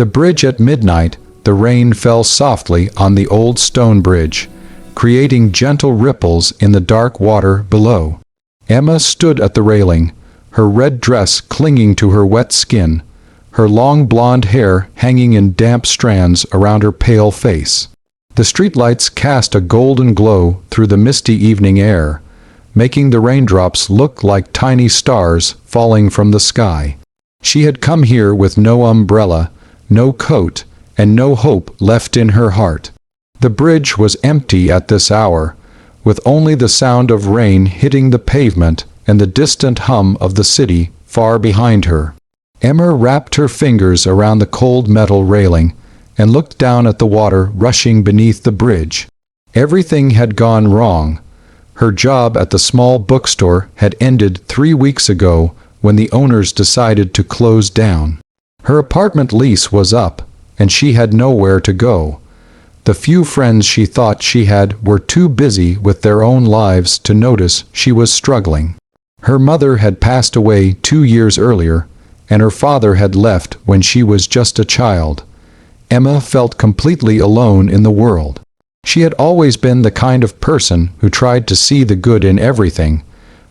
The bridge at midnight, the rain fell softly on the old stone bridge, creating gentle ripples in the dark water below. Emma stood at the railing, her red dress clinging to her wet skin, her long blonde hair hanging in damp strands around her pale face. The streetlights cast a golden glow through the misty evening air, making the raindrops look like tiny stars falling from the sky. She had come here with no umbrella, no coat, and no hope left in her heart. The bridge was empty at this hour, with only the sound of rain hitting the pavement and the distant hum of the city far behind her. Emma wrapped her fingers around the cold metal railing and looked down at the water rushing beneath the bridge. Everything had gone wrong. Her job at the small bookstore had ended 3 weeks ago when the owners decided to close down. Her apartment lease was up, and she had nowhere to go. The few friends she thought she had were too busy with their own lives to notice she was struggling. Her mother had passed away 2 years earlier, and her father had left when she was just a child. Emma felt completely alone in the world. She had always been the kind of person who tried to see the good in everything,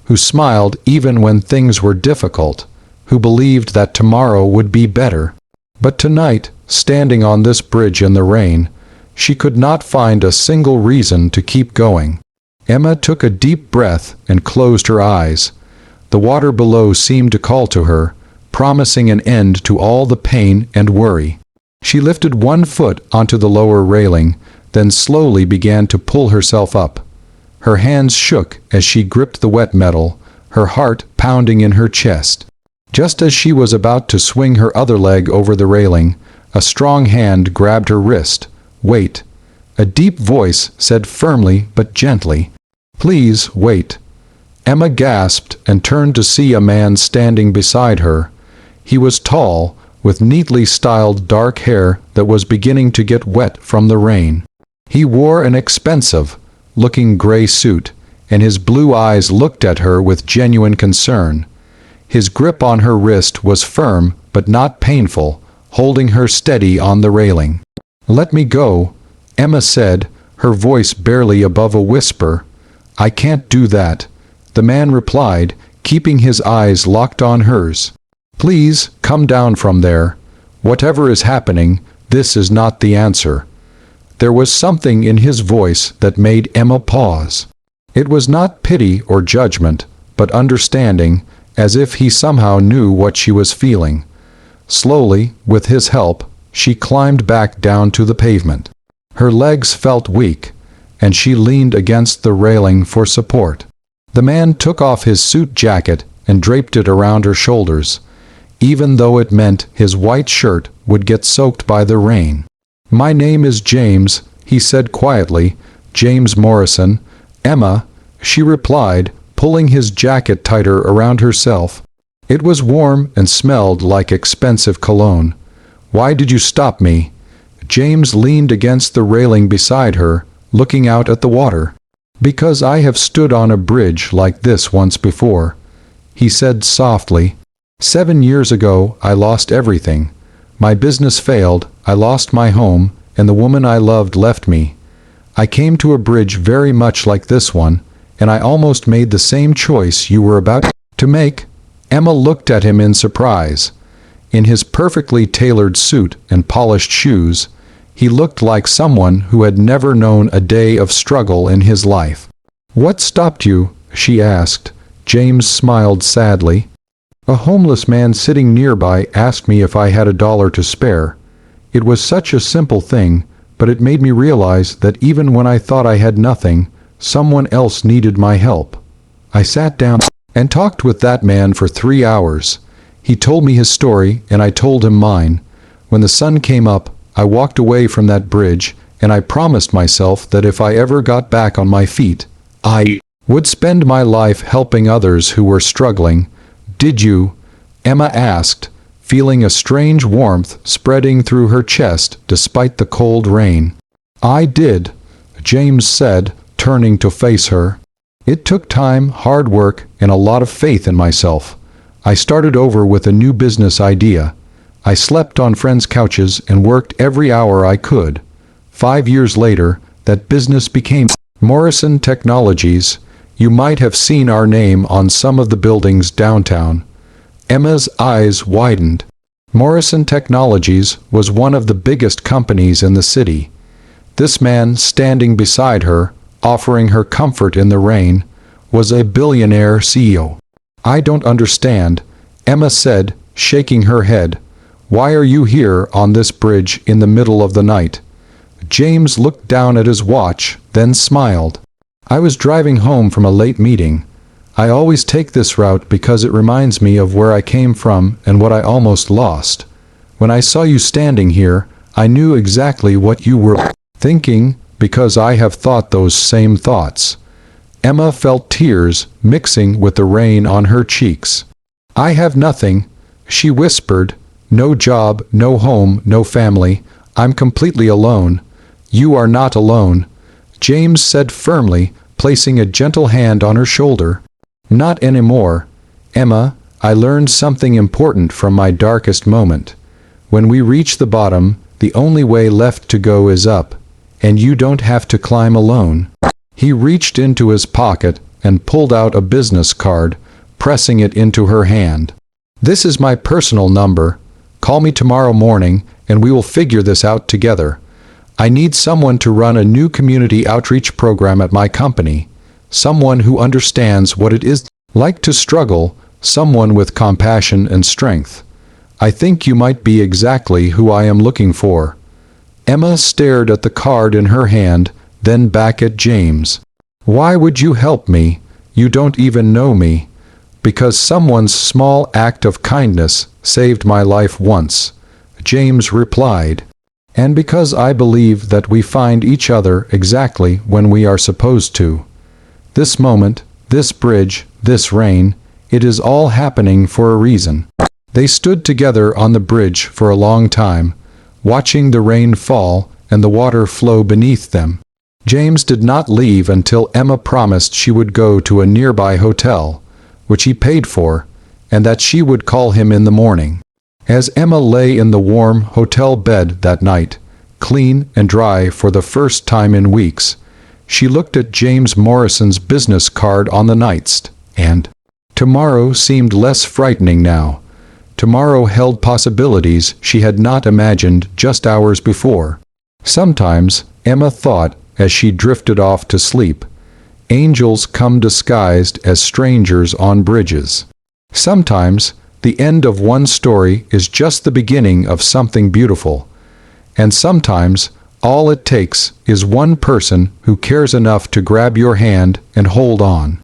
who smiled even when things were difficult, who believed that tomorrow would be better. But tonight, standing on this bridge in the rain, she could not find a single reason to keep going. Emma took a deep breath and closed her eyes. The water below seemed to call to her, promising an end to all the pain and worry. She lifted one foot onto the lower railing, then slowly began to pull herself up. Her hands shook as she gripped the wet metal, her heart pounding in her chest. Just as she was about to swing her other leg over the railing, a strong hand grabbed her wrist. "Wait." A deep voice said firmly but gently, "Please wait." Emma gasped and turned to see a man standing beside her. He was tall, with neatly styled dark hair that was beginning to get wet from the rain. He wore an expensive-looking gray suit, and his blue eyes looked at her with genuine concern. His grip on her wrist was firm but not painful, holding her steady on the railing. "Let me go," Emma said, her voice barely above a whisper. "I can't do that," the man replied, keeping his eyes locked on hers. "Please, come down from there. Whatever is happening, this is not the answer." There was something in his voice that made Emma pause. It was not pity or judgment, but understanding, as if he somehow knew what she was feeling. Slowly, with his help, she climbed back down to the pavement. Her legs felt weak, and she leaned against the railing for support. The man took off his suit jacket and draped it around her shoulders, even though it meant his white shirt would get soaked by the rain. "My name is James," he said quietly. "James Morrison." "Emma," she replied, pulling his jacket tighter around herself. It was warm and smelled like expensive cologne. "Why did you stop me?" James leaned against the railing beside her, looking out at the water. "Because I have stood on a bridge like this once before," he said softly. 7 years ago, I lost everything. My business failed, I lost my home, and the woman I loved left me. I came to a bridge very much like this one, and I almost made the same choice you were about to make." Emma looked at him in surprise. In his perfectly tailored suit and polished shoes, he looked like someone who had never known a day of struggle in his life. "What stopped you?" she asked. James smiled sadly. "A homeless man sitting nearby asked me if I had $1 to spare. It was such a simple thing, but it made me realize that even when I thought I had nothing, someone else needed my help. I sat down and talked with that man for 3 hours. He told me his story, and I told him mine. When the sun came up, I walked away from that bridge, and I promised myself that if I ever got back on my feet, I would spend my life helping others who were struggling." "Did you?" Emma asked, feeling a strange warmth spreading through her chest despite the cold rain. "I did," James said, turning to face her. "It took time, hard work, and a lot of faith in myself. I started over with a new business idea. I slept on friends' couches and worked every hour I could. 5 years later, that business became Morrison Technologies. You might have seen our name on some of the buildings downtown. Emma's eyes widened. Morrison Technologies was one of the biggest companies in the city. This man standing beside her, offering her comfort in the rain, was a billionaire CEO. I don't understand, Emma said, shaking her head. Why are you here on this bridge in the middle of the night? James looked down at his watch, then smiled. I was driving home from a late meeting. I always take this route because it reminds me of where I came from and what I almost lost. When I saw you standing here, I knew exactly what you were thinking, because I have thought those same thoughts. Emma felt tears mixing with the rain on her cheeks. I have nothing, she whispered. No job, no home, no family. I'm completely alone. You are not alone, James said firmly, placing a gentle hand on her shoulder. Not anymore. Emma, I learned something important from my darkest moment. When we reach the bottom, the only way left to go is up. And you don't have to climb alone. He reached into his pocket and pulled out a business card, pressing it into her hand. This is my personal number. Call me tomorrow morning and we will figure this out together. I need someone to run a new community outreach program at my company. Someone who understands what it is like to struggle, someone with compassion and strength. I think you might be exactly who I am looking for. Emma stared at the card in her hand, then back at James. Why would you help me? You don't even know me. Because someone's small act of kindness saved my life once, James replied. And because I believe that we find each other exactly when we are supposed to. This moment, this bridge, this rain, it is all happening for a reason. They stood together on the bridge for a long time, watching the rain fall and the water flow beneath them. James did not leave until Emma promised she would go to a nearby hotel, which he paid for, and that she would call him in the morning. As Emma lay in the warm hotel bed that night, clean and dry for the first time in weeks, she looked at James Morrison's business card on the nightstand, and tomorrow seemed less frightening now. Tomorrow held possibilities she had not imagined just hours before. Sometimes, Emma thought, as she drifted off to sleep, angels come disguised as strangers on bridges. Sometimes, the end of one story is just the beginning of something beautiful. And sometimes, all it takes is one person who cares enough to grab your hand and hold on.